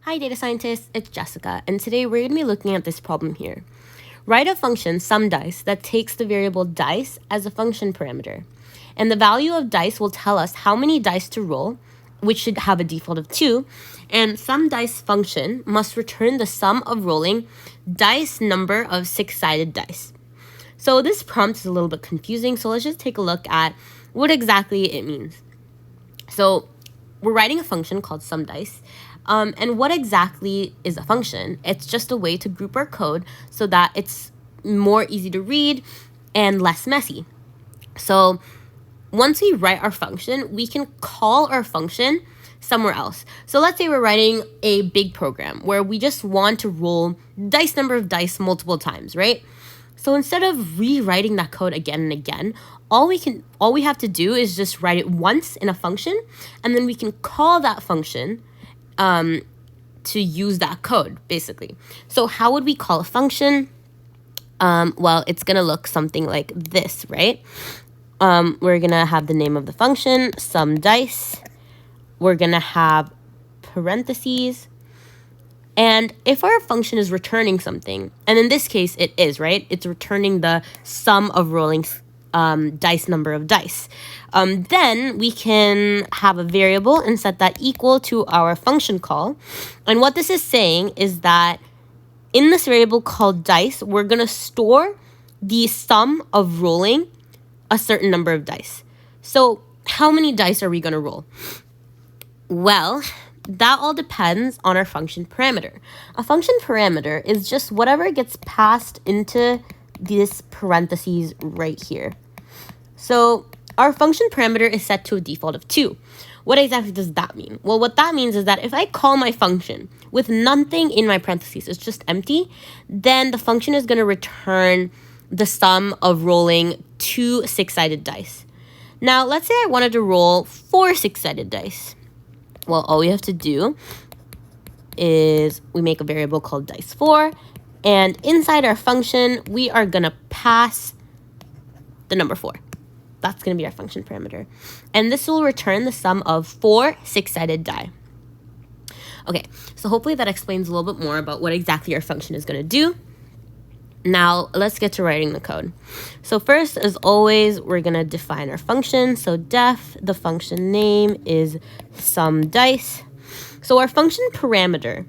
Hi data scientists, it's Jessica, and today we're going to be looking at this problem here. Write a function, SumDice, that takes the variable dice as a function parameter. And the value of dice will tell us how many dice to roll, which should have a default of 2, and SumDice function must return the sum of rolling dice number of 6-sided dice. So this prompt is a little bit confusing, so let's just take a look at what exactly it means. So we're writing a function called SumDice. And what exactly is a function? It's just a way to group our code so that it's more easy to read and less messy. So once we write our function, we can call our function somewhere else. So let's say we're writing a big program where we just want to roll dice number of dice multiple times, right? So instead of rewriting that code again and again, all we have to do is just write it once in a function, and then we can call that function to use that code, basically. So how would we call a function? Well, it's going to look something like this, right? We're going to have the name of the function, SumDice. We're going to have parentheses. And if our function is returning something, and in this case it is, right? It's returning the sum of rolling dice number of dice. Then we can have a variable and set that equal to our function call. And what this is saying is that in this variable called dice, we're going to store the sum of rolling a certain number of dice. So how many dice are we going to roll? Well, that all depends on our function parameter. A function parameter is just whatever gets passed into this parentheses right here. So our function parameter is set to a default of 2. What exactly does that mean? Well, what that means is that if I call my function with nothing in my parentheses, it's just empty, then the function is going to return the sum of rolling 2 6-sided dice. Now, let's say I wanted to roll 4 6-sided dice. Well, all we have to do is we make a variable called dice4, and inside our function, we are going to pass the number 4. That's going to be our function parameter. And this will return the sum of 4 6-sided die. Okay, so hopefully that explains a little bit more about what exactly our function is going to do. Now, let's get to writing the code. So first, as always, we're going to define our function. So def, the function name is SumDice. So our function parameter,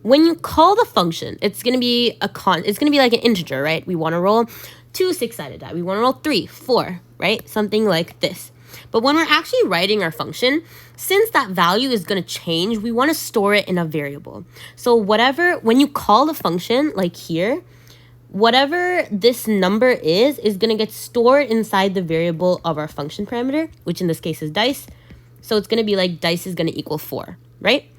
when you call the function, it's going to be like an integer, right? We want to roll 2 6-sided die. We want to roll 3, 4, right? Something like this. But when we're actually writing our function, since that value is going to change, we want to store it in a variable. So when you call the function, like here, whatever this number is going to get stored inside the variable of our function parameter, which in this case is dice. So it's going to be like dice is going to equal 4, right?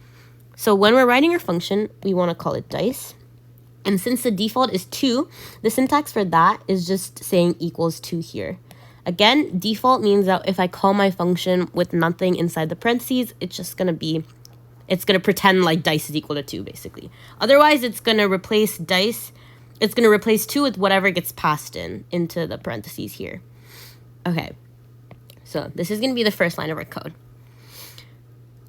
So when we're writing our function, we want to call it dice. And since the default is 2, the syntax for that is just saying equals 2 here. Again, default means that if I call my function with nothing inside the parentheses, it's going to pretend like dice is equal to 2, basically. Otherwise, it's going to replace dice. It's going to replace 2 with whatever gets passed into the parentheses here. Okay, so this is going to be the first line of our code.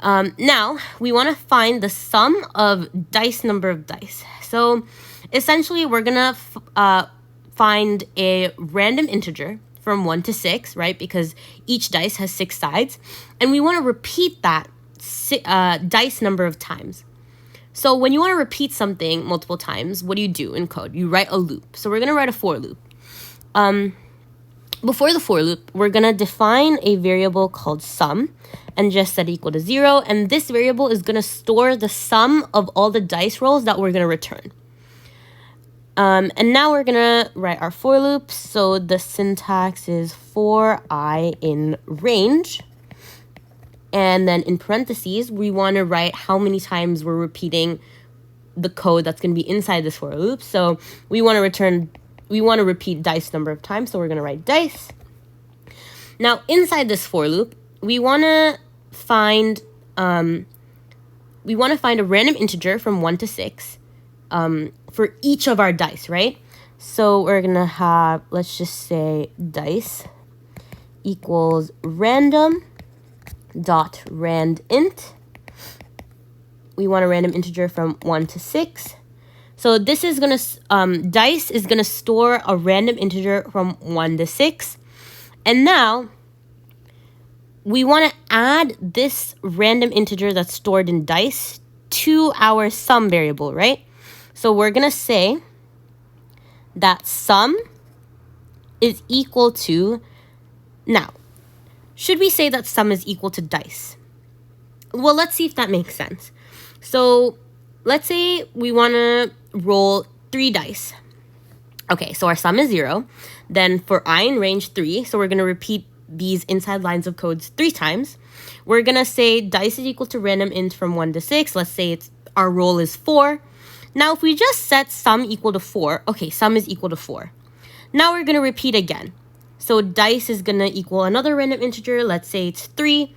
Now, we want to find the sum of dice number of dice. So essentially, we're going to find a random integer from 1 to 6, right? Because each dice has 6 sides. And we want to repeat that dice number of times. So when you want to repeat something multiple times, what do you do in code? You write a loop. So we're going to write a for loop. Before the for loop, we're going to define a variable called sum and just set equal to 0. And this variable is going to store the sum of all the dice rolls that we're going to return. And now we're going to write our for loop. So the syntax is for I in range. And then in parentheses, we want to write how many times we're repeating the code that's going to be inside this for loop. So we want to repeat dice number of times. So we're going to write dice. Now inside this for loop, we want to find a random integer from 1 to 6. For each of our dice, right? So we're going to have, let's just say dice equals random dot randint we want a random integer from 1 to 6. So this is going to, dice is going to store a random integer from 1 to 6. And now we want to add this random integer that's stored in dice to our sum variable, right? So we're going to say that sum is equal to, now, should we say that sum is equal to dice? Well, let's see if that makes sense. So let's say we want to roll 3 dice. Okay, so our sum is 0. Then for I in range 3, so we're going to repeat these inside lines of codes 3 times. We're going to say dice is equal to random int from 1 to 6. Let's say our roll is 4. Now, if we just set sum equal to 4, okay, sum is equal to 4. Now we're going to repeat again. So dice is going to equal another random integer. Let's say it's 3.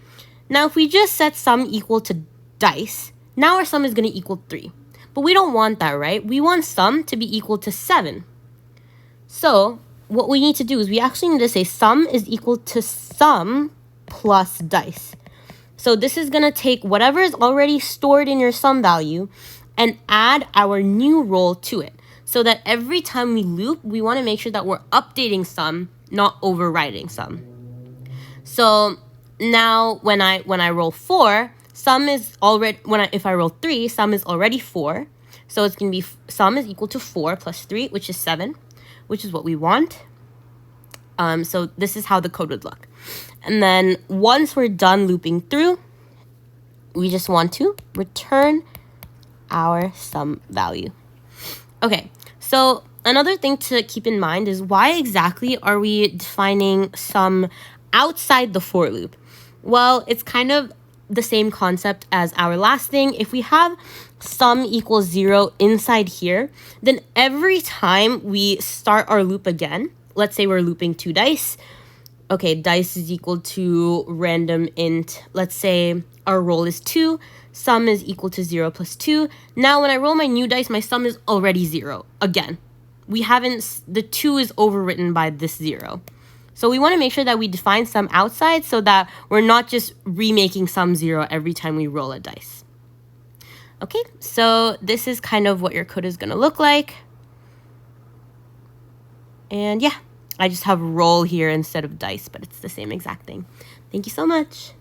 Now, if we just set sum equal to dice, now our sum is going to equal 3. But we don't want that, right? We want sum to be equal to 7. So what we need to do is we actually need to say sum is equal to sum plus dice. So this is going to take whatever is already stored in your sum value and add our new roll to it. So that every time we loop, we want to make sure that we're updating sum, not overriding sum. So now when I roll 4, sum is already, if I roll 3, sum is already 4. So it's going to be sum is equal to 4 plus 3, which is 7, which is what we want. So this is how the code would look. And then once we're done looping through, we just want to return our sum value. Okay, so another thing to keep in mind is why exactly are we defining sum outside the for loop? Well, it's kind of the same concept as our last thing. If we have sum equals 0 inside here, then every time we start our loop again, let's say we're looping 2 dice. Okay, dice is equal to random int. Let's say our roll is 2. Sum is equal to 0 plus 2. Now when I roll my new dice, my sum is already 0. Again, the 2 is overwritten by this 0. So we want to make sure that we define sum outside so that we're not just remaking sum 0 every time we roll a dice. Okay, so this is kind of what your code is going to look like. And yeah, I just have roll here instead of dice, but it's the same exact thing. Thank you so much.